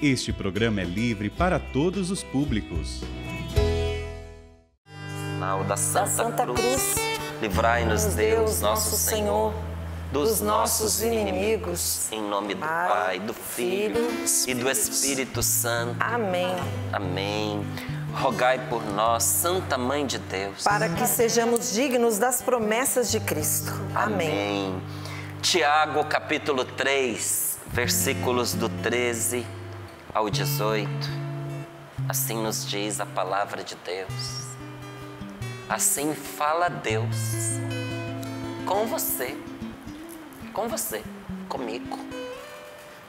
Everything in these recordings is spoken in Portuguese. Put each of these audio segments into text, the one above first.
Este programa é livre para todos os públicos. Da Santa Cruz, livrai-nos Deus, nosso Senhor, dos nossos inimigos, em nome do Pai, do Filho e do Espírito Santo. Amém. Amém. Rogai por nós, Santa Mãe de Deus, para que sejamos dignos das promessas de Cristo. Amém. Tiago, capítulo 3, versículos do 13 ao 18. Assim nos diz a palavra de Deus. Assim fala Deus com você, comigo,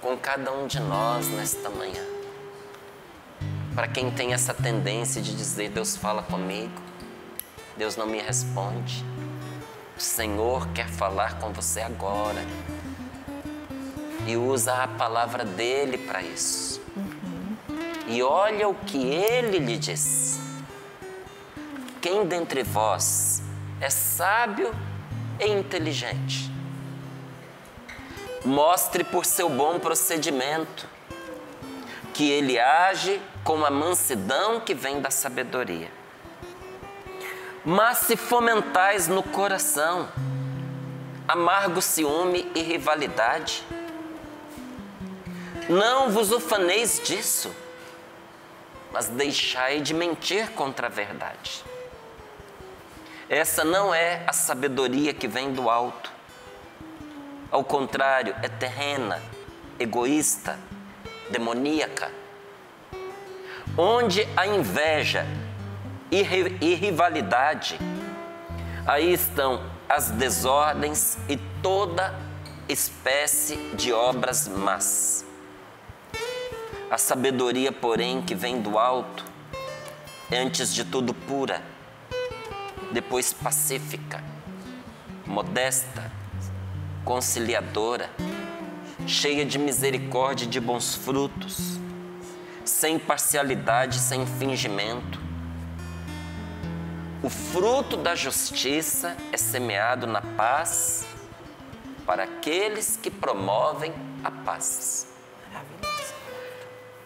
com cada um de nós nesta manhã. Para quem tem essa tendência de dizer, Deus fala comigo, Deus não me responde, o Senhor quer falar com você agora e usa a palavra dele para isso. E olha o que ele lhe diz. Quem dentre vós é sábio e inteligente? Mostre por seu bom procedimento que ele age com a mansidão que vem da sabedoria. Mas se fomentais no coração amargo ciúme e rivalidade, não vos ufaneis disso, mas deixai de mentir contra a verdade. Essa não é a sabedoria que vem do alto. Ao contrário, é terrena, egoísta, demoníaca. Onde a inveja e rivalidade, aí estão as desordens e toda espécie de obras más. A sabedoria, porém, que vem do alto, é antes de tudo pura, depois pacífica, modesta, conciliadora, cheia de misericórdia e de bons frutos, sem parcialidade, sem fingimento. O fruto da justiça é semeado na paz para aqueles que promovem a paz.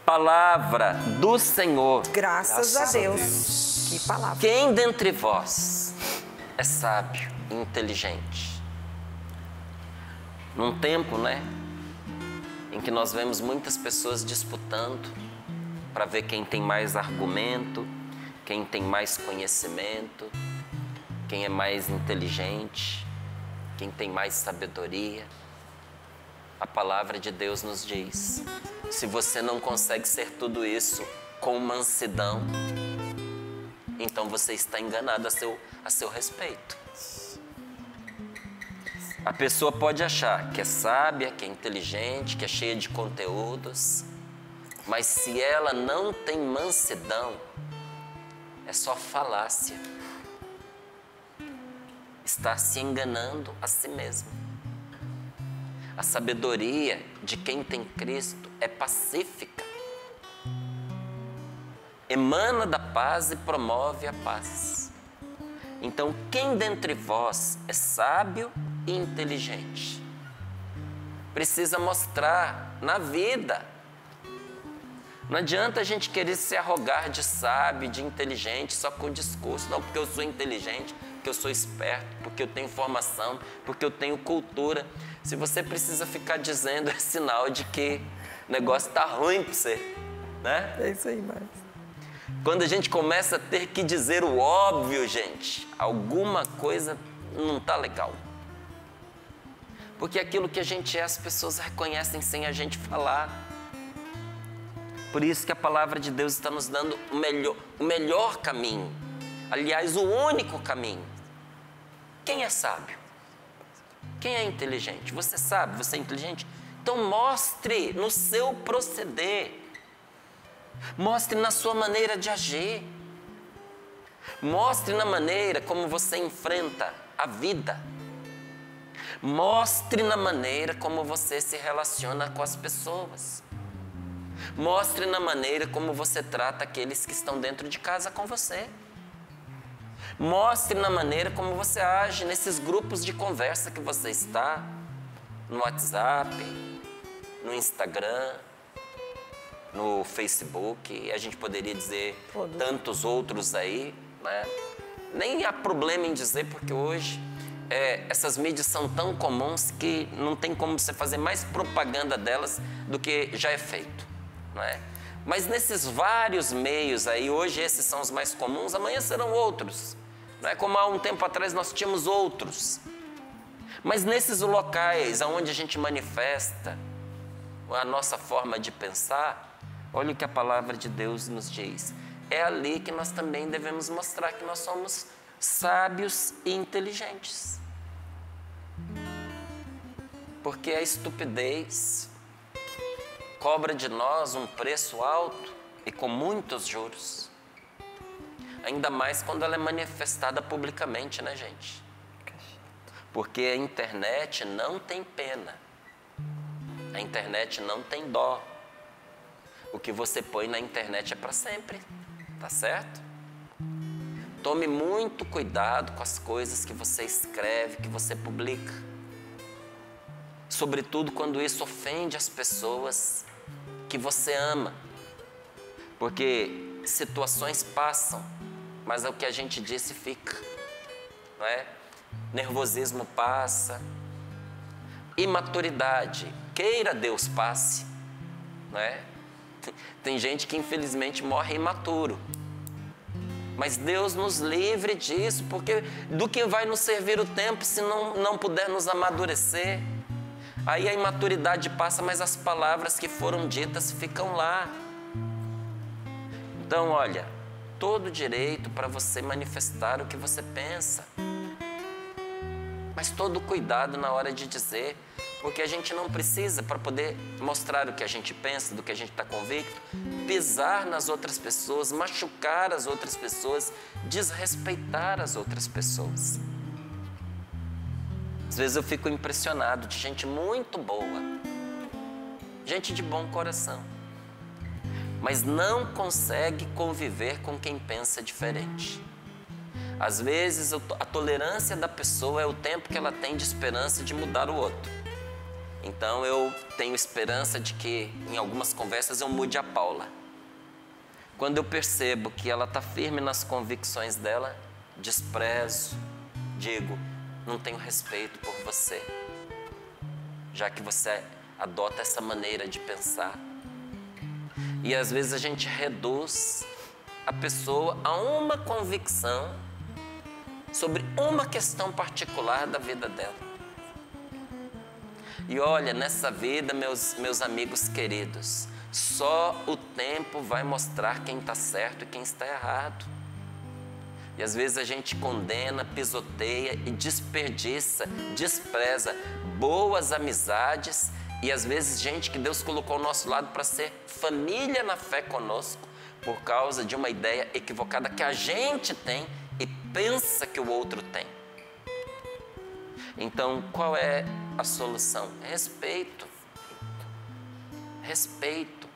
Palavra do Senhor. Graças a Deus. Que palavra. Quem dentre vós é sábio e inteligente? Num tempo, em que nós vemos muitas pessoas disputando para ver quem tem mais argumento, quem tem mais conhecimento, quem é mais inteligente, quem tem mais sabedoria. A palavra de Deus nos diz: se você não consegue ser tudo isso com mansidão, então você está enganado a seu respeito. A pessoa pode achar que é sábia, que é inteligente, que é cheia de conteúdos, mas se ela não tem mansidão, é só falácia. Está se enganando a si mesmo. A sabedoria de quem tem Cristo é pacífica, emana da paz e promove a paz. Então, quem dentre vós é sábio e inteligente? Precisa mostrar na vida. Não adianta a gente querer se arrogar de sábio, de inteligente, só com o discurso. Não, porque eu sou inteligente, porque eu sou esperto, porque eu tenho formação, porque eu tenho cultura. Se você precisa ficar dizendo, é sinal de que o negócio está ruim para você, É isso aí, Marcos. Quando a gente começa a ter que dizer o óbvio, gente, alguma coisa não está legal. Porque aquilo que a gente é, as pessoas reconhecem sem a gente falar. Por isso que a palavra de Deus está nos dando o melhor caminho. Aliás, o único caminho. Quem é sábio? Quem é inteligente? Você sabe, você é inteligente? Então mostre no seu proceder. Mostre na sua maneira de agir. Mostre na maneira como você enfrenta a vida. Mostre na maneira como você se relaciona com as pessoas. Mostre na maneira como você trata aqueles que estão dentro de casa com você. Mostre na maneira como você age nesses grupos de conversa que você está, no WhatsApp, no Instagram. no Facebook, e a gente poderia dizer Todos. tantos outros aí, né? Nem há problema em dizer, porque hoje essas mídias são tão comuns que não tem como você fazer mais propaganda delas do que já é feito, não é? Mas nesses vários meios aí, hoje esses são os mais comuns, amanhã serão outros. Não é como há um tempo atrás nós tínhamos outros. Mas nesses locais onde a gente manifesta a nossa forma de pensar, olha o que a palavra de Deus nos diz. É ali que nós também devemos mostrar que nós somos sábios e inteligentes. Porque a estupidez cobra de nós um preço alto e com muitos juros. Ainda mais quando ela é manifestada publicamente, né, gente? Porque a internet não tem pena. A internet não tem dó. O que você põe na internet é para sempre, tá certo? Tome muito cuidado com as coisas que você escreve, que você publica. Sobretudo quando isso ofende as pessoas que você ama. Porque situações passam, mas é o que a gente disse fica, não é? Nervosismo passa, imaturidade, queira Deus passe, não é? Tem gente que infelizmente morre imaturo, mas Deus nos livre disso, porque do que vai nos servir o tempo se não puder nos amadurecer? Aí a imaturidade passa, mas as palavras que foram ditas ficam lá. Então, olha, todo direito para você manifestar o que você pensa. Mas todo cuidado na hora de dizer, porque a gente não precisa, para poder mostrar o que a gente pensa, do que a gente está convicto, pisar nas outras pessoas, machucar as outras pessoas, desrespeitar as outras pessoas. Às vezes eu fico impressionado de gente muito boa, gente de bom coração, mas não consegue conviver com quem pensa diferente. Às vezes a tolerância da pessoa é o tempo que ela tem de esperança de mudar o outro. Então eu tenho esperança de que em algumas conversas eu mude a Paula. Quando eu percebo que ela está firme nas convicções dela, desprezo, digo, não tenho respeito por você, já que você adota essa maneira de pensar. E às vezes a gente reduz a pessoa a uma convicção sobre uma questão particular da vida dela. E olha, nessa vida, meus amigos queridos, só o tempo vai mostrar quem está certo e quem está errado. E às vezes a gente condena, pisoteia e desperdiça, despreza boas amizades e às vezes gente que Deus colocou ao nosso lado para ser família na fé conosco por causa de uma ideia equivocada que a gente tem e pensa que o outro tem. Então, qual é a solução? Respeito. Respeito.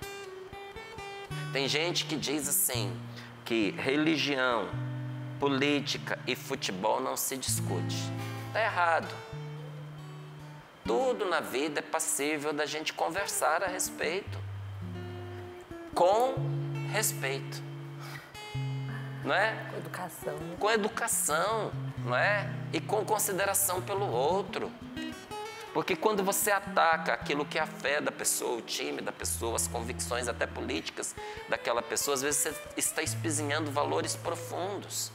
Tem gente que diz assim, que religião, política e futebol não se discute. Está errado. Tudo na vida é passível da gente conversar a respeito. Com respeito. Não é? Com educação. Com educação, não é? E com consideração pelo outro. Porque quando você ataca aquilo que é a fé da pessoa, o time da pessoa, as convicções até políticas daquela pessoa, às vezes você está espizinhando valores profundos.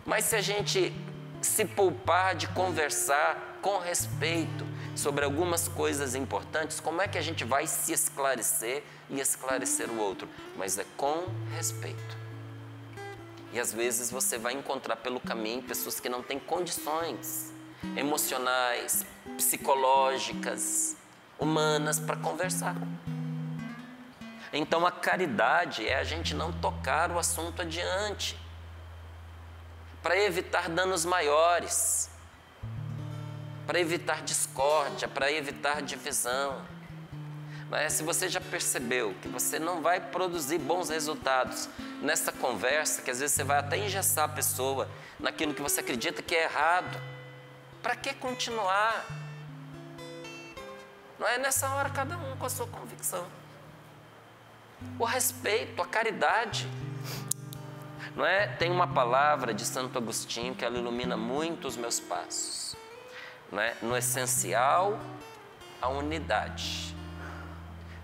Mas se a gente se poupar de conversar com respeito sobre algumas coisas importantes, como é que a gente vai se esclarecer e esclarecer o outro? Mas é com respeito. E às vezes você vai encontrar pelo caminho pessoas que não têm condições emocionais, psicológicas, humanas para conversar. Então a caridade é a gente não tocar o assunto adiante, para evitar danos maiores, para evitar discórdia, para evitar divisão. Mas se você já percebeu que você não vai produzir bons resultados nessa conversa, que às vezes você vai até engessar a pessoa naquilo que você acredita que é errado, para que continuar? Não é nessa hora cada um com a sua convicção. o respeito, a caridade. Não é? Tem uma palavra de Santo Agostinho que ela ilumina muito os meus passos. Não é? No essencial, a unidade.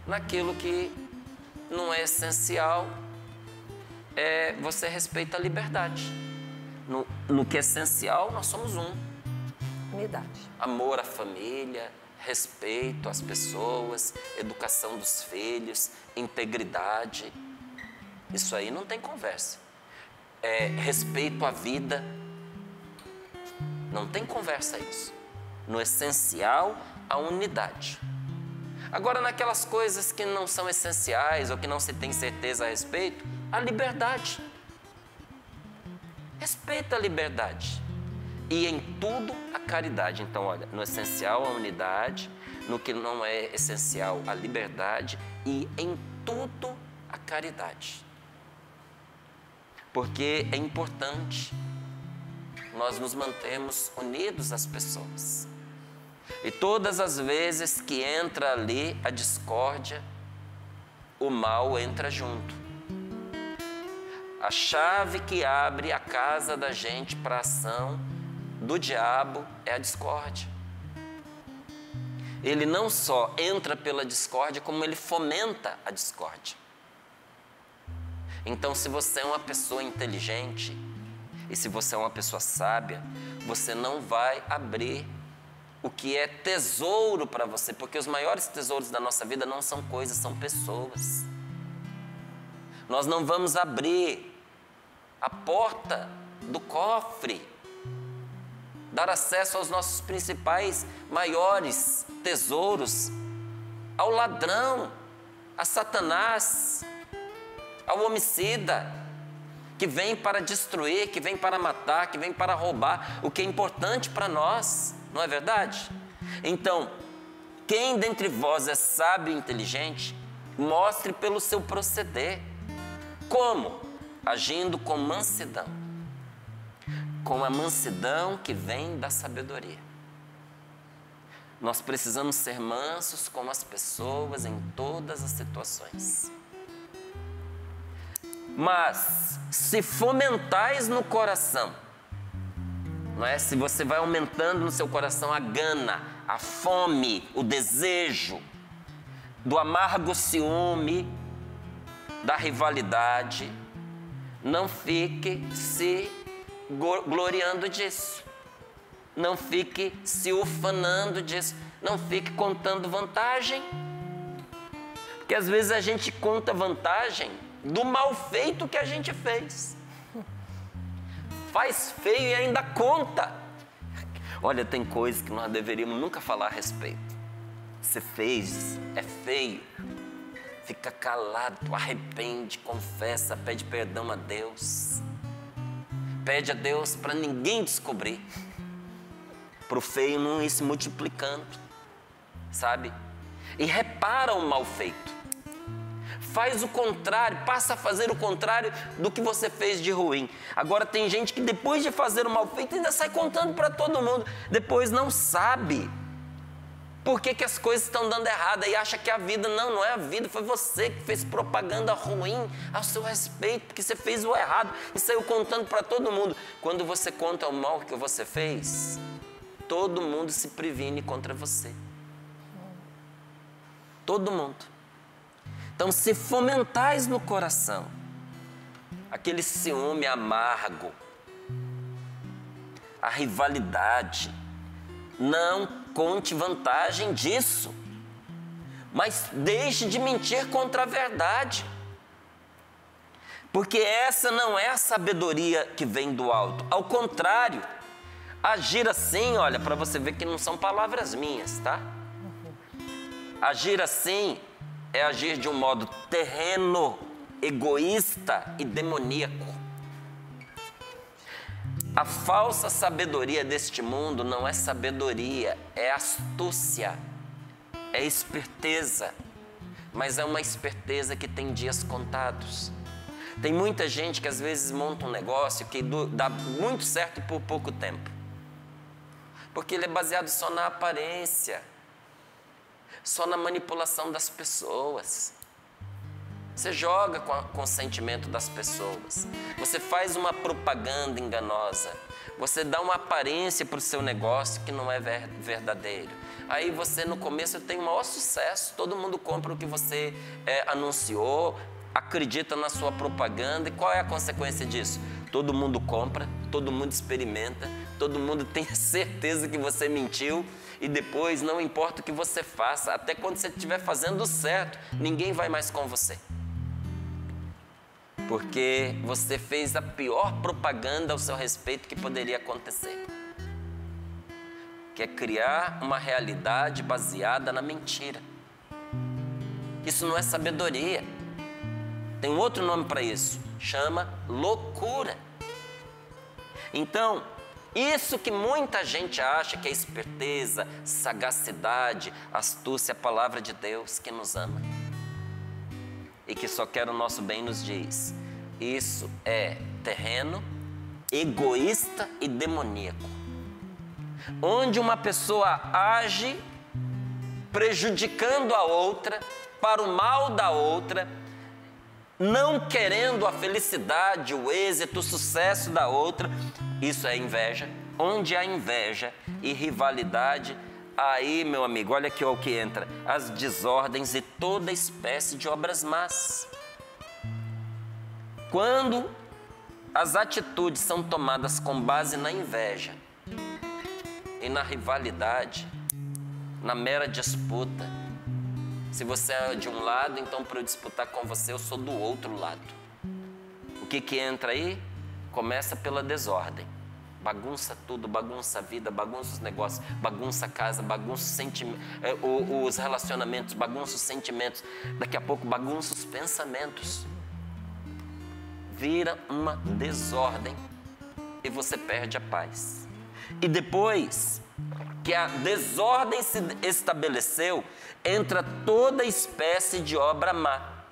Naquilo que não é essencial, você respeita a liberdade. No que é essencial, nós somos um. Unidade. Amor à família, respeito às pessoas, educação dos filhos, integridade. Isso aí não tem conversa. Respeito à vida. Não tem conversa isso. No essencial, a unidade. Agora, naquelas coisas que não são essenciais ou que não se tem certeza a respeito, a liberdade. Respeita a liberdade. E em tudo, a caridade. Então, olha, no essencial, a unidade, no que não é essencial, a liberdade e em tudo, a caridade. Porque é importante nós nos mantermos unidos às pessoas. E todas as vezes que entra ali a discórdia, o mal entra junto. A chave que abre a casa da gente para a ação do diabo é a discórdia. Ele não só entra pela discórdia, como ele fomenta a discórdia. Então, se você é uma pessoa inteligente e se você é uma pessoa sábia, você não vai abrir o que é tesouro para você, porque os maiores tesouros da nossa vida não são coisas, são pessoas. Nós não vamos abrir a porta do cofre, dar acesso aos nossos principais, maiores tesouros, ao ladrão, a Satanás, ao homicida, que vem para destruir, que vem para matar, que vem para roubar o que é importante para nós. Não é verdade? Então, quem dentre vós é sábio e inteligente, mostre pelo seu proceder. Como? Agindo com mansidão. Com a mansidão que vem da sabedoria. Nós precisamos ser mansos com as pessoas em todas as situações. Mas, se fomentais no coração, não é? Se você vai aumentando no seu coração a gana, a fome, o desejo do amargo ciúme, da rivalidade, não fique se gloriando disso. Não fique se ufanando disso. Não fique contando vantagem. Porque às vezes a gente conta vantagem do mal feito que a gente fez. Faz feio e ainda conta. Olha, tem coisas que nós deveríamos nunca falar a respeito. Você fez, é feio. Fica calado, arrepende, confessa, pede perdão a Deus. Pede a Deus para ninguém descobrir. Para o feio não ir se multiplicando, sabe? E repara o mal feito. Faz o contrário, passa a fazer o contrário do que você fez de ruim. Agora tem gente que depois de fazer o mal feito ainda sai contando para todo mundo. Depois não sabe por que as coisas estão dando errado e acha que a vida, não é a vida, foi você que fez propaganda ruim ao seu respeito, porque você fez o errado e saiu contando para todo mundo. Quando você conta o mal que você fez, todo mundo se previne contra você. Todo mundo. Então, se fomentais no coração aquele ciúme amargo, a rivalidade, não conte vantagem disso, mas deixe de mentir contra a verdade, porque essa não é a sabedoria que vem do alto. Ao contrário, agir assim, olha, para você ver que não são palavras minhas, tá? Agir assim é agir de um modo terreno, egoísta e demoníaco. A falsa sabedoria deste mundo não é sabedoria, é astúcia, é esperteza, mas é uma esperteza que tem dias contados. Tem muita gente que às vezes monta um negócio que dá muito certo por pouco tempo, porque ele é baseado só na aparência, só na manipulação das pessoas. Você joga com o sentimento das pessoas. Você faz uma propaganda enganosa. Você dá uma aparência para o seu negócio que não é verdadeiro. Aí você, no começo, tem o maior sucesso. Todo mundo compra o que você anunciou, acredita na sua propaganda. E qual é a consequência disso? Todo mundo compra, todo mundo experimenta, todo mundo tem certeza que você mentiu. E depois, não importa o que você faça, até quando você estiver fazendo certo, ninguém vai mais com você. Porque você fez a pior propaganda ao seu respeito que poderia acontecer. Que é criar uma realidade baseada na mentira. Isso não é sabedoria. Tem um outro nome para isso. Chama loucura. Então, isso que muita gente acha que é esperteza, sagacidade, astúcia, a palavra de Deus que nos ama e que só quer o nosso bem, nos diz: isso é terreno, egoísta e demoníaco, onde uma pessoa age prejudicando a outra, para o mal da outra, não querendo a felicidade, o êxito, o sucesso da outra. Isso é inveja. Onde há inveja e rivalidade, aí, meu amigo, olha aqui o que entra: as desordens e toda espécie de obras más. Quando as atitudes são tomadas com base na inveja e na rivalidade, na mera disputa, se você é de um lado, então para eu disputar com você, eu sou do outro lado. O que entra aí? Começa pela desordem. Bagunça tudo, bagunça a vida, bagunça os negócios, bagunça a casa, bagunça os relacionamentos, bagunça os sentimentos. Daqui a pouco bagunça os pensamentos. Vira uma desordem e você perde a paz. E depois que a desordem se estabeleceu, entra toda espécie de obra má.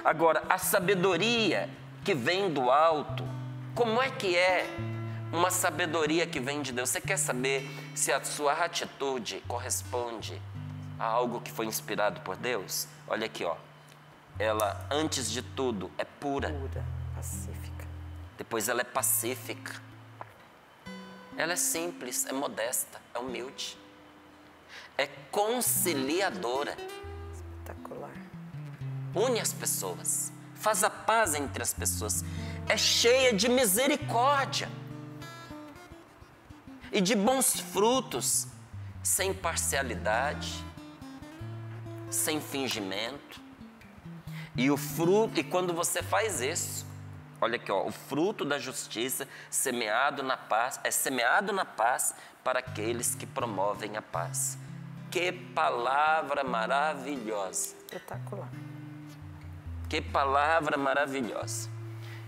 Agora, a sabedoria que vem do alto, como é que é uma sabedoria que vem de Deus? Você quer saber se a sua atitude corresponde a algo que foi inspirado por Deus? Olha aqui, ó. Ela, antes de tudo, é pura. Pura, pacífica. Depois ela é pacífica. Ela é simples, é modesta, é humilde. É conciliadora. Espetacular. Une as pessoas. Faz a paz entre as pessoas. É cheia de misericórdia e de bons frutos, sem parcialidade, sem fingimento. E o fruto, e quando você faz isso, olha aqui, ó, o fruto da justiça semeado na paz, é semeado na paz para aqueles que promovem a paz. Que palavra maravilhosa! Espetacular. Que palavra maravilhosa!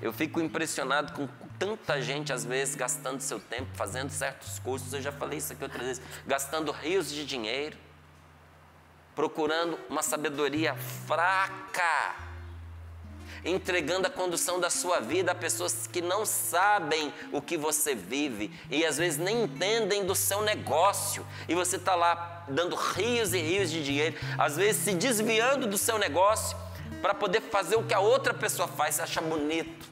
Eu fico impressionado com tanta gente, às vezes, gastando seu tempo, fazendo certos cursos. Eu já falei isso aqui outras vezes. Gastando rios de dinheiro, procurando uma sabedoria fraca, entregando a condução da sua vida a pessoas que não sabem o que você vive e às vezes nem entendem do seu negócio. E você está lá dando rios e rios de dinheiro, às vezes se desviando do seu negócio para poder fazer o que a outra pessoa faz. Você acha bonito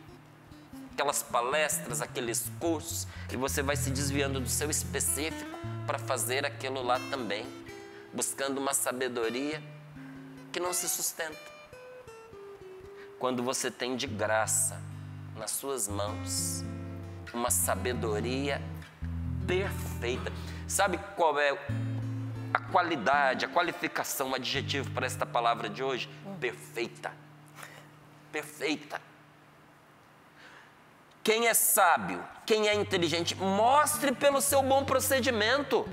aquelas palestras, aqueles cursos, e você vai se desviando do seu específico para fazer aquilo lá também, buscando uma sabedoria que não se sustenta. Quando você tem de graça nas suas mãos uma sabedoria perfeita. Sabe qual é a qualidade, a qualificação, o adjetivo para esta palavra de hoje? Perfeita. Perfeita. Quem é sábio, quem é inteligente, mostre pelo seu bom procedimento.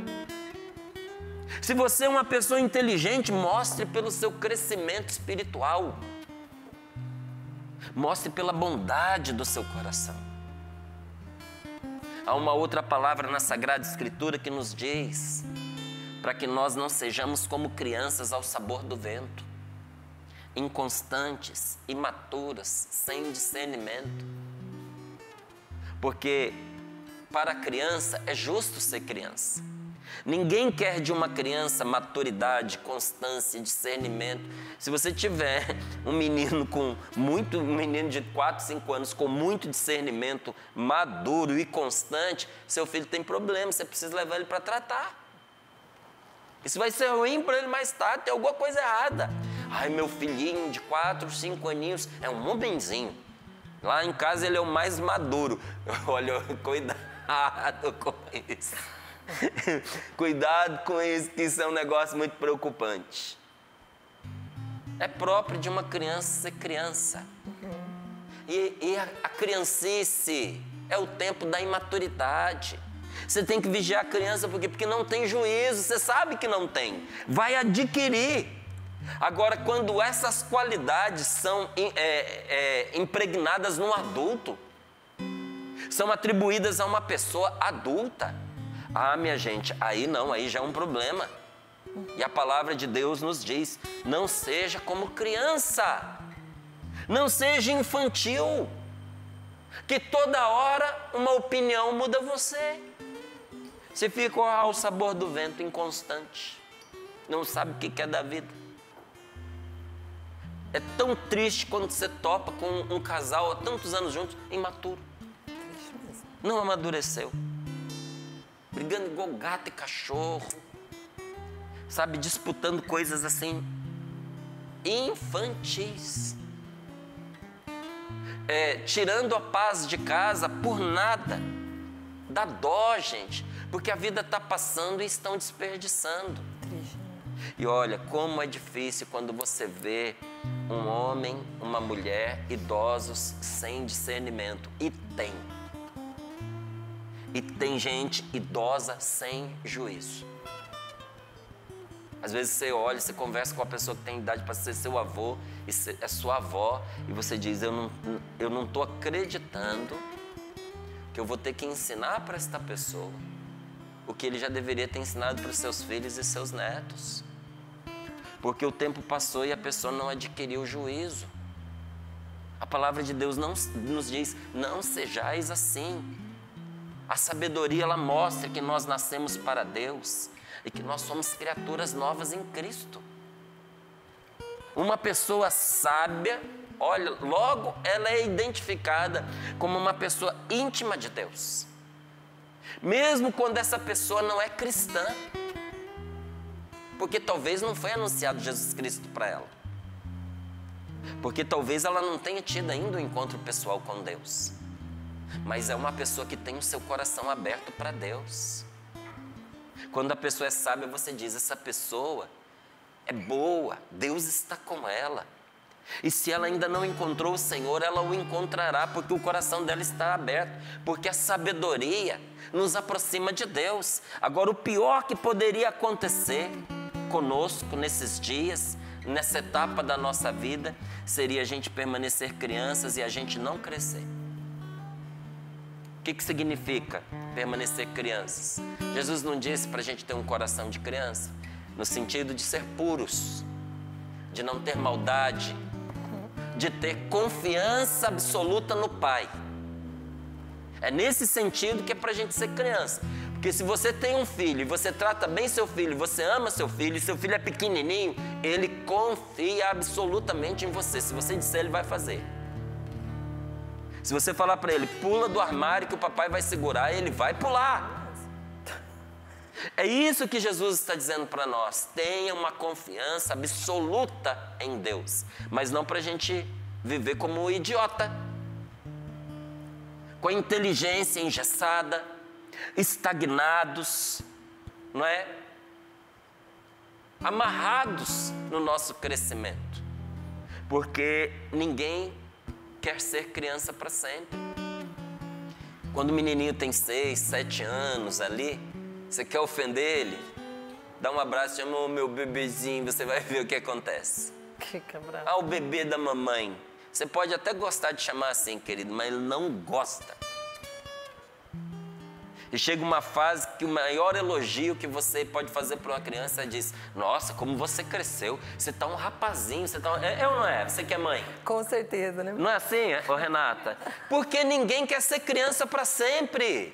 Se você é uma pessoa inteligente, mostre pelo seu crescimento espiritual. Mostre pela bondade do seu coração. Há uma outra palavra na Sagrada Escritura que nos diz para que nós não sejamos como crianças ao sabor do vento, inconstantes, imaturas, sem discernimento. Porque para a criança é justo ser criança. Ninguém quer de uma criança maturidade, constância, discernimento. Se você tiver um menino de 4, 5 anos com muito discernimento, maduro e constante, seu filho tem problema, você precisa levar ele para tratar. Isso vai ser ruim para ele mais tarde, tem alguma coisa errada. Ai, meu filhinho de 4, 5 aninhos é um homenzinho. Lá em casa ele é o mais maduro. Olha, cuidado com isso. Cuidado com isso, que isso é um negócio muito preocupante. É próprio de uma criança ser criança. E a criancice é o tempo da imaturidade. Você tem que vigiar a criança, porque não tem juízo, você sabe que não tem. Vai adquirir. Agora, quando essas qualidades são impregnadas num adulto, são atribuídas a uma pessoa adulta, minha gente, aí não, aí já é um problema. E a palavra de Deus nos diz, não seja como criança, não seja infantil, que toda hora uma opinião muda você. Você fica ao sabor do vento, inconstante, não sabe o que é da vida. É tão triste quando você topa com um casal há tantos anos juntos, imaturo. Não amadureceu. Brigando igual gato e cachorro. Sabe, disputando coisas assim, infantis. Tirando a paz de casa por nada. Dá dó, gente, porque a vida está passando e estão desperdiçando. E olha, como é difícil quando você vê um homem, uma mulher, idosos sem discernimento. E tem gente idosa sem juízo. Às vezes você olha, você conversa com uma pessoa que tem idade para ser seu avô, e é sua avó, e você diz, eu não estou acreditando que eu vou ter que ensinar para esta pessoa o que ele já deveria ter ensinado para os seus filhos e seus netos. Porque o tempo passou e a pessoa não adquiriu o juízo. A palavra de Deus nos diz, não sejais assim. A sabedoria, ela mostra que nós nascemos para Deus e que nós somos criaturas novas em Cristo. Uma pessoa sábia, olha, logo ela é identificada como uma pessoa íntima de Deus. Mesmo quando essa pessoa não é cristã. Porque talvez não foi anunciado Jesus Cristo para ela. Porque talvez ela não tenha tido ainda um encontro pessoal com Deus. Mas é uma pessoa que tem o seu coração aberto para Deus. Quando a pessoa é sábia, você diz, essa pessoa é boa, Deus está com ela. E se ela ainda não encontrou o Senhor, ela o encontrará, porque o coração dela está aberto. Porque a sabedoria nos aproxima de Deus. Agora, o pior que poderia acontecer conosco nesses dias, nessa etapa da nossa vida, seria a gente permanecer crianças e a gente não crescer. O que significa permanecer crianças? Jesus não disse para a gente ter um coração de criança, no sentido de ser puros, de não ter maldade, de ter confiança absoluta no Pai. É nesse sentido que é para a gente ser criança. Porque se você tem um filho e você trata bem seu filho, você ama seu filho, e seu filho é pequenininho, ele confia absolutamente em você. Se você disser, ele vai fazer. Se você falar para ele, pula do armário que o papai vai segurar, ele vai pular. É isso que Jesus está dizendo para nós. Tenha uma confiança absoluta em Deus. Mas não para a gente viver como um idiota. Com a inteligência engessada, estagnados, não é? Amarrados no nosso crescimento. Porque ninguém quer ser criança para sempre. Quando o menininho tem 6, 7 anos ali, você quer ofender ele? Dá um abraço, chama o meu bebezinho, você vai ver o que acontece. Fica bravo. O bebê da mamãe. Você pode até gostar de chamar assim, querido, mas ele não gosta. E chega uma fase que o maior elogio que você pode fazer para uma criança é dizer, nossa, como você cresceu, você tá um rapazinho, você tá um... É ou não é? Você que é mãe? Com certeza, né? Não é assim, ô Renata? Porque ninguém quer ser criança para sempre.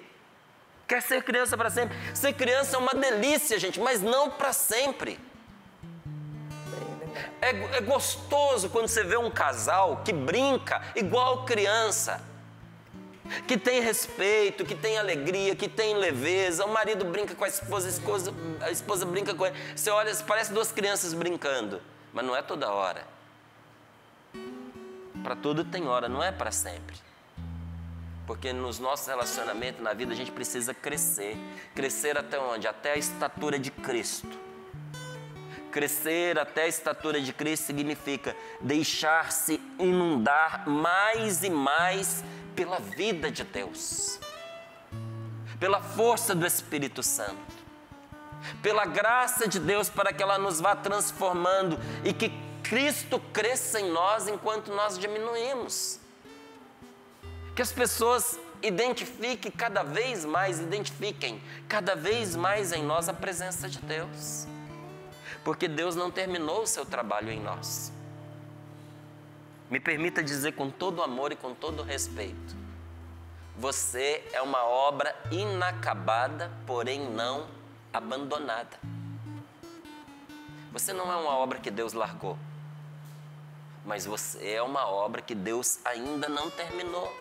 quer ser criança para sempre. Ser criança é uma delícia, gente, mas não para sempre. É gostoso quando você vê um casal que brinca igual criança, que tem respeito, que tem alegria, que tem leveza. O marido brinca com a esposa brinca com ele. Você olha, parece duas crianças brincando, mas não é toda hora. Para tudo tem hora, não é para sempre. Porque nos nossos relacionamentos, na vida, a gente precisa crescer. Crescer até onde? Até a estatura de Cristo. Crescer até a estatura de Cristo significa deixar-se inundar mais e mais pela vida de Deus, pela força do Espírito Santo, pela graça de Deus, para que ela nos vá transformando e que Cristo cresça em nós enquanto nós diminuímos. Que as pessoas identifiquem cada vez mais em nós a presença de Deus. Porque Deus não terminou o seu trabalho em nós. Me permita dizer com todo amor e com todo respeito, você é uma obra inacabada, porém não abandonada. Você não é uma obra que Deus largou, mas você é uma obra que Deus ainda não terminou.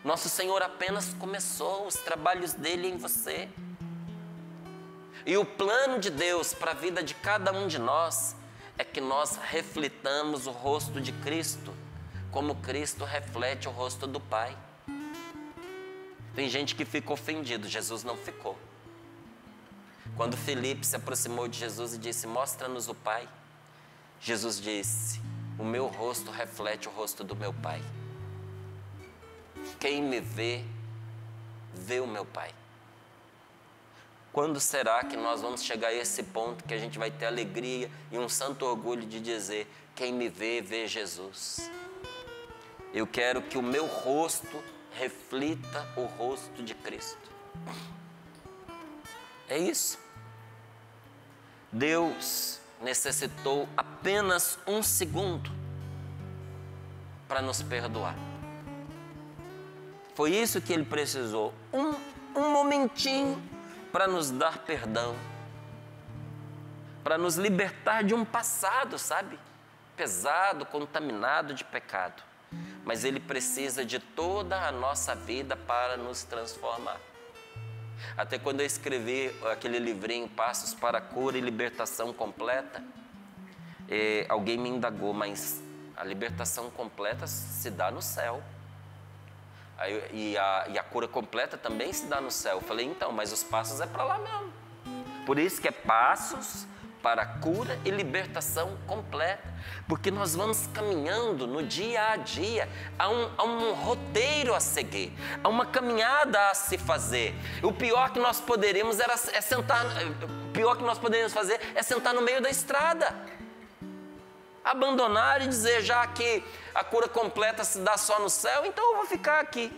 Nosso Senhor apenas começou os trabalhos dele em você. E o plano de Deus para a vida de cada um de nós é que nós reflitamos o rosto de Cristo, como Cristo reflete o rosto do Pai. Tem gente que fica ofendido, Jesus não ficou. Quando Filipe se aproximou de Jesus e disse: mostra-nos o Pai, Jesus disse: o meu rosto reflete o rosto do meu Pai. Quem me vê, vê o meu Pai. Quando será que nós vamos chegar a esse ponto que a gente vai ter alegria e um santo orgulho de dizer: quem me vê, vê Jesus? Eu quero que o meu rosto reflita o rosto de Cristo. É isso. Deus necessitou apenas um segundo para nos perdoar. Foi isso que Ele precisou, um momentinho para nos dar perdão, para nos libertar de um passado, sabe? Pesado, contaminado de pecado. Mas Ele precisa de toda a nossa vida para nos transformar. Até quando eu escrevi aquele livrinho, Passos para a Cura e Libertação Completa, alguém me indagou, mas a libertação completa se dá no céu. E a cura completa também se dá no céu. Eu falei, então, mas os passos é para lá mesmo. Por isso que é passos para a cura e libertação completa. Porque nós vamos caminhando no dia a dia, há um roteiro a seguir, há uma caminhada a se fazer. O pior que nós poderíamos fazer é sentar no meio da estrada. Abandonar e dizer, já que a cura completa se dá só no céu, então eu vou ficar aqui.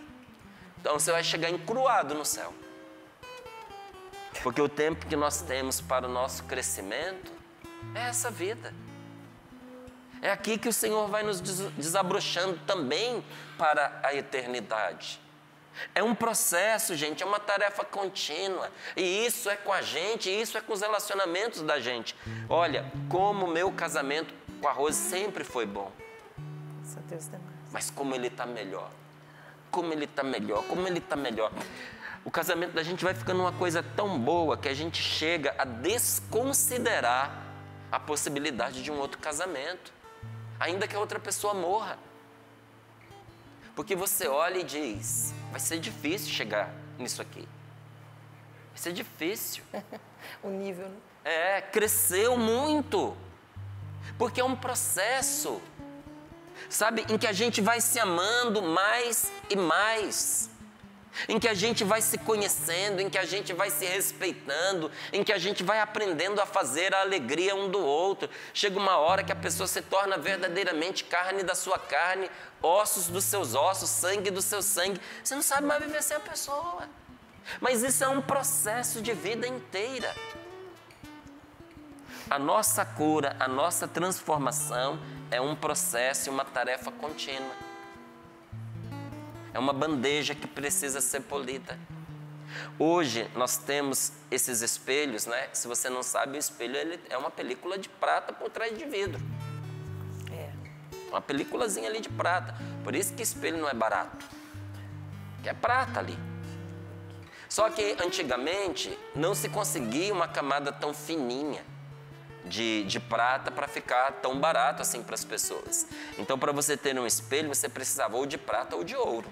Então você vai chegar encruado no céu. Porque o tempo que nós temos para o nosso crescimento é essa vida. É aqui que o Senhor vai nos desabrochando também para a eternidade. É um processo, gente, é uma tarefa contínua. E isso é com a gente, isso é com os relacionamentos da gente. Olha, como o meu casamento com a Rose sempre foi bom. Mas como ele está melhor. Como ele está melhor. O casamento da gente vai ficando uma coisa tão boa que a gente chega a desconsiderar a possibilidade de um outro casamento, ainda que a outra pessoa morra. Porque você olha e diz, vai ser difícil chegar nisso aqui. Vai ser difícil. O nível, né? Cresceu muito. Porque é um processo, sabe, em que a gente vai se amando mais e mais. Em que a gente vai se conhecendo, em que a gente vai se respeitando, em que a gente vai aprendendo a fazer a alegria um do outro. Chega uma hora que a pessoa se torna verdadeiramente carne da sua carne, ossos dos seus ossos, sangue do seu sangue. Você não sabe mais viver sem a pessoa. Mas isso é um processo de vida inteira. A nossa cura, a nossa transformação é um processo e uma tarefa contínua. É uma bandeja que precisa ser polida. Hoje nós temos esses espelhos, né? Se você não sabe, o espelho ele é uma película de prata por trás de vidro. Uma películazinha ali de prata. Por isso que espelho não é barato. Que é prata ali. Só que antigamente não se conseguia uma camada tão fininha de prata para ficar tão barato assim para as pessoas. Então, para você ter um espelho, você precisava ou de prata ou de ouro.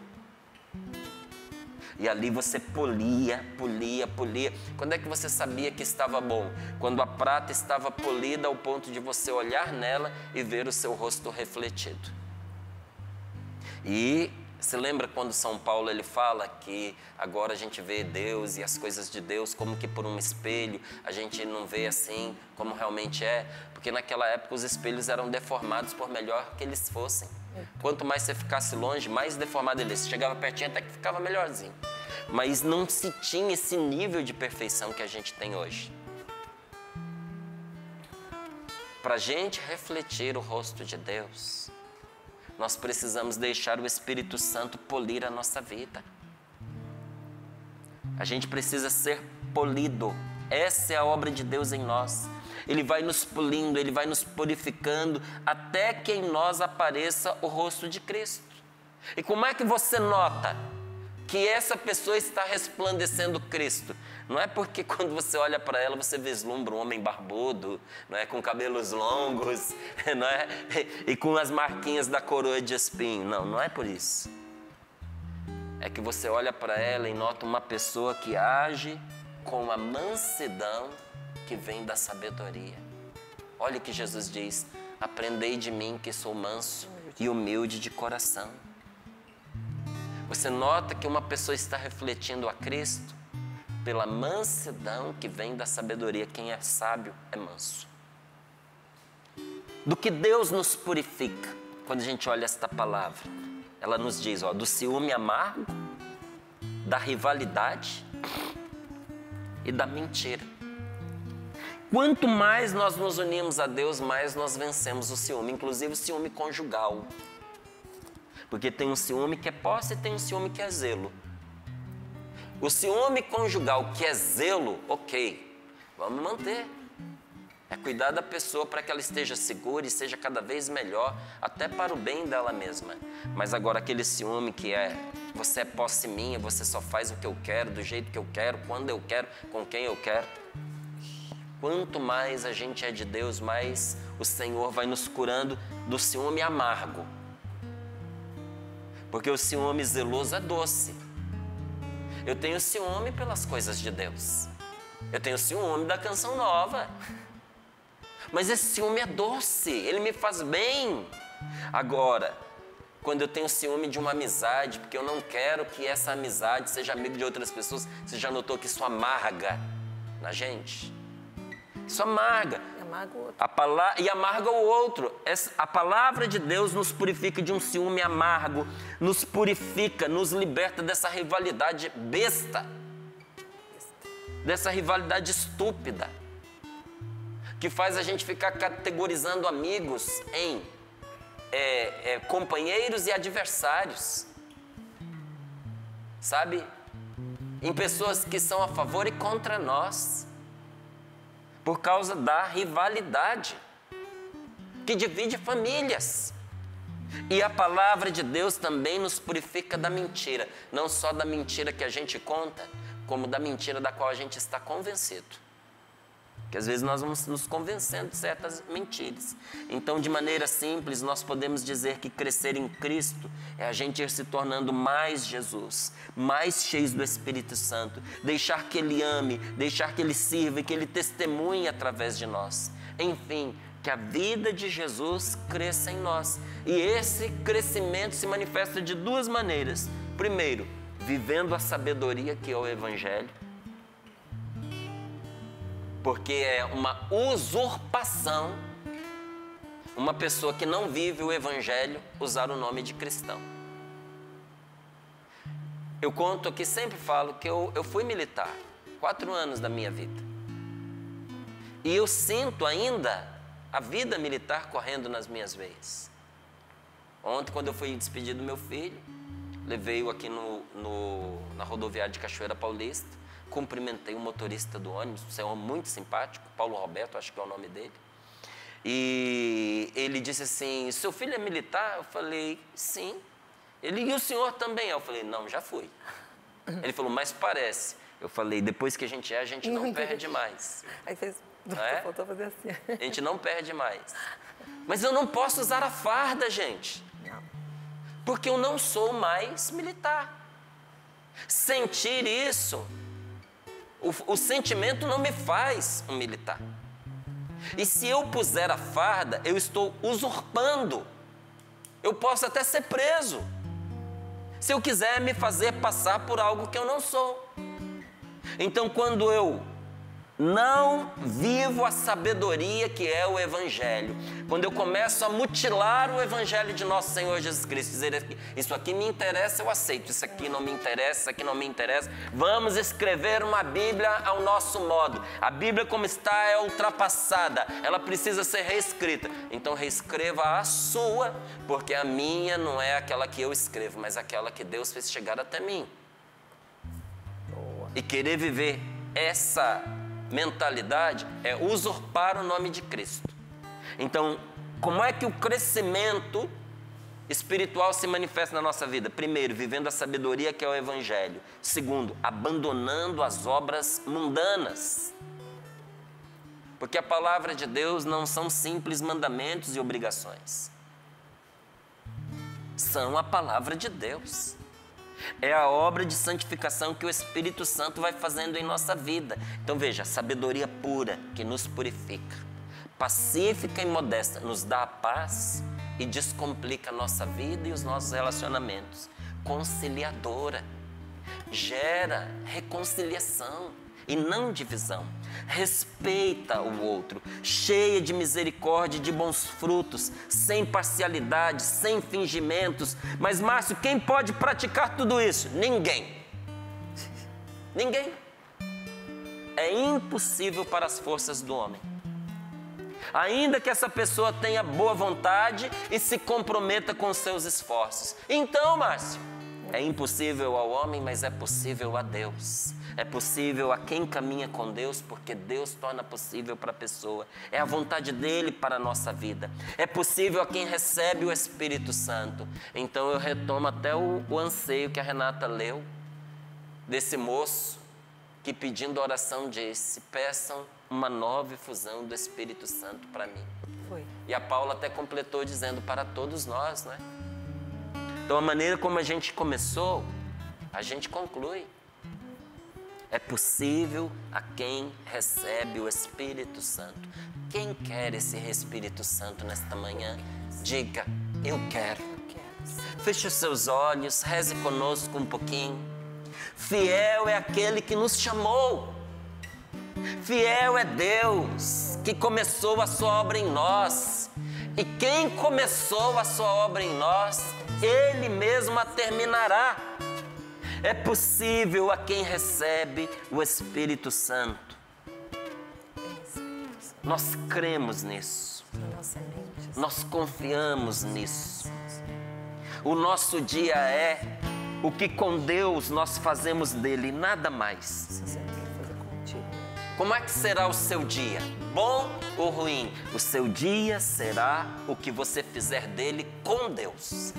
E ali você polia. Quando é que você sabia que estava bom? Quando a prata estava polida ao ponto de você olhar nela e ver o seu rosto refletido. E se lembra quando São Paulo ele fala que agora a gente vê Deus e as coisas de Deus como que por um espelho, a gente não vê assim como realmente é, porque naquela época os espelhos eram deformados por melhor que eles fossem. Quanto mais você ficasse longe, mais deformado ele. Se chegava pertinho até que ficava melhorzinho. Mas não se tinha esse nível de perfeição que a gente tem hoje. Para a gente refletir o rosto de Deus, nós precisamos deixar o Espírito Santo polir a nossa vida. A gente precisa ser polido. Essa é a obra de Deus em nós. Ele vai nos polindo, Ele vai nos purificando, até que em nós apareça o rosto de Cristo. E como é que você nota que essa pessoa está resplandecendo Cristo? Não é porque quando você olha para ela, você vislumbra um homem barbudo, não é, com cabelos longos, não é, e com as marquinhas da coroa de espinho. Não, não é por isso. É que você olha para ela e nota uma pessoa que age com a mansidão que vem da sabedoria. Olha o que Jesus diz: aprendei de mim que sou manso e humilde de coração. Você nota que uma pessoa está refletindo a Cristo pela mansidão que vem da sabedoria. Quem é sábio é manso. Do que Deus nos purifica quando a gente olha esta palavra? Ela nos diz, do ciúme amargo, da rivalidade e da mentira. Quanto mais nós nos unimos a Deus, mais nós vencemos o ciúme, inclusive o ciúme conjugal. Porque tem um ciúme que é posse e tem um ciúme que é zelo. O ciúme conjugal que é zelo, ok, vamos manter. É cuidar da pessoa para que ela esteja segura e seja cada vez melhor, até para o bem dela mesma. Mas agora aquele ciúme que você é posse minha, você só faz o que eu quero, do jeito que eu quero, quando eu quero, com quem eu quero. Quanto mais a gente é de Deus, mais o Senhor vai nos curando do ciúme amargo. Porque o ciúme zeloso é doce. Eu tenho ciúme pelas coisas de Deus. Eu tenho ciúme da canção nova. Mas esse ciúme é doce, ele me faz bem. Agora, quando eu tenho ciúme de uma amizade, porque eu não quero que essa amizade seja amigo de outras pessoas, você já notou que isso amarga na gente? Isso amarga. E amarga o outro. A palavra de Deus nos purifica de um ciúme amargo, nos purifica, nos liberta dessa rivalidade besta, dessa rivalidade estúpida, que faz a gente ficar categorizando amigos em companheiros e adversários, sabe? Em pessoas que são a favor e contra nós, por causa da rivalidade que divide famílias. E a palavra de Deus também nos purifica da mentira, não só da mentira que a gente conta, como da mentira da qual a gente está convencido. Porque às vezes nós vamos nos convencendo de certas mentiras. Então, de maneira simples, nós podemos dizer que crescer em Cristo é a gente ir se tornando mais Jesus, mais cheios do Espírito Santo, deixar que Ele ame, deixar que Ele sirva e que Ele testemunhe através de nós. Enfim, que a vida de Jesus cresça em nós. E esse crescimento se manifesta de duas maneiras. Primeiro, vivendo a sabedoria que é o Evangelho. Porque é uma usurpação uma pessoa que não vive o Evangelho usar o nome de cristão. Eu conto aqui, sempre falo que eu fui militar 4 anos da minha vida. E eu sinto ainda a vida militar correndo nas minhas veias. Ontem, quando eu fui despedir do meu filho, levei-o aqui na rodoviária de Cachoeira Paulista, cumprimentei o motorista do ônibus, um senhor muito simpático, Paulo Roberto, acho que é o nome dele. E ele disse assim, seu filho é militar? Eu falei, sim. Ele, e o senhor também? Eu falei, não, já fui. Ele falou, mas parece. Eu falei, depois que a gente não perde mais. Aí fez, faltou fazer assim. A gente não perde mais. Mas eu não posso usar a farda, gente. Não. Porque eu não sou mais militar. Sentir isso, o sentimento não me faz um militar. E se eu puser a farda, eu estou usurpando. Eu posso até ser preso. Se eu quiser me fazer passar por algo que eu não sou. Então, quando eu não vivo a sabedoria que é o Evangelho, quando eu começo a mutilar o Evangelho de nosso Senhor Jesus Cristo, dizer isso aqui me interessa, eu aceito, isso aqui não me interessa, isso aqui não me interessa, vamos escrever uma Bíblia ao nosso modo. A Bíblia como está é ultrapassada, ela precisa ser reescrita. Então reescreva a sua, porque a minha não é aquela que eu escrevo, mas aquela que Deus fez chegar até mim. Boa. E querer viver essa mentalidade é usurpar o nome de Cristo. Então, como é que o crescimento espiritual se manifesta na nossa vida? Primeiro, vivendo a sabedoria que é o Evangelho. Segundo, abandonando as obras mundanas. Porque a palavra de Deus não são simples mandamentos e obrigações. São a palavra de Deus. É a obra de santificação que o Espírito Santo vai fazendo em nossa vida. Então veja, sabedoria pura que nos purifica, pacífica e modesta, nos dá a paz e descomplica a nossa vida e os nossos relacionamentos. Conciliadora, gera reconciliação e não divisão. Respeita o outro, cheia de misericórdia e de bons frutos, sem parcialidade, sem fingimentos. Mas, Márcio, quem pode praticar tudo isso? Ninguém. Ninguém. É impossível para as forças do homem. Ainda que essa pessoa tenha boa vontade e se comprometa com seus esforços. Então, Márcio, é impossível ao homem, mas é possível a Deus. É possível a quem caminha com Deus, porque Deus torna possível para a pessoa. É a vontade dele para a nossa vida. É possível a quem recebe o Espírito Santo. Então eu retomo até o anseio que a Renata leu, desse moço que pedindo oração disse, peçam uma nova efusão do Espírito Santo para mim. Foi. E a Paula até completou dizendo para todos nós, né? Então a maneira como a gente começou, a gente conclui. É possível a quem recebe o Espírito Santo. Quem quer esse Espírito Santo nesta manhã? Diga, eu quero. Feche os seus olhos, reze conosco um pouquinho. Fiel é aquele que nos chamou. Fiel é Deus que começou a sua obra em nós. E quem começou a sua obra em nós, Ele mesmo a terminará. É possível a quem recebe o Espírito Santo. Nós cremos nisso. Nós confiamos nisso. O nosso dia é o que com Deus nós fazemos dele, nada mais. Como é que será o seu dia? Bom ou ruim? O seu dia será o que você fizer dele com Deus.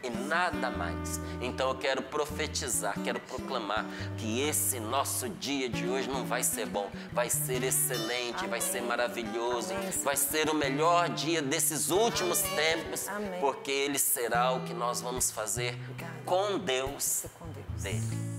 E nada mais. Então eu quero profetizar, quero proclamar que esse nosso dia de hoje não vai ser bom, vai ser excelente, amém, vai ser maravilhoso, amém, vai ser o melhor dia desses últimos tempos, amém, porque ele será o que nós vamos fazer com Deus dele.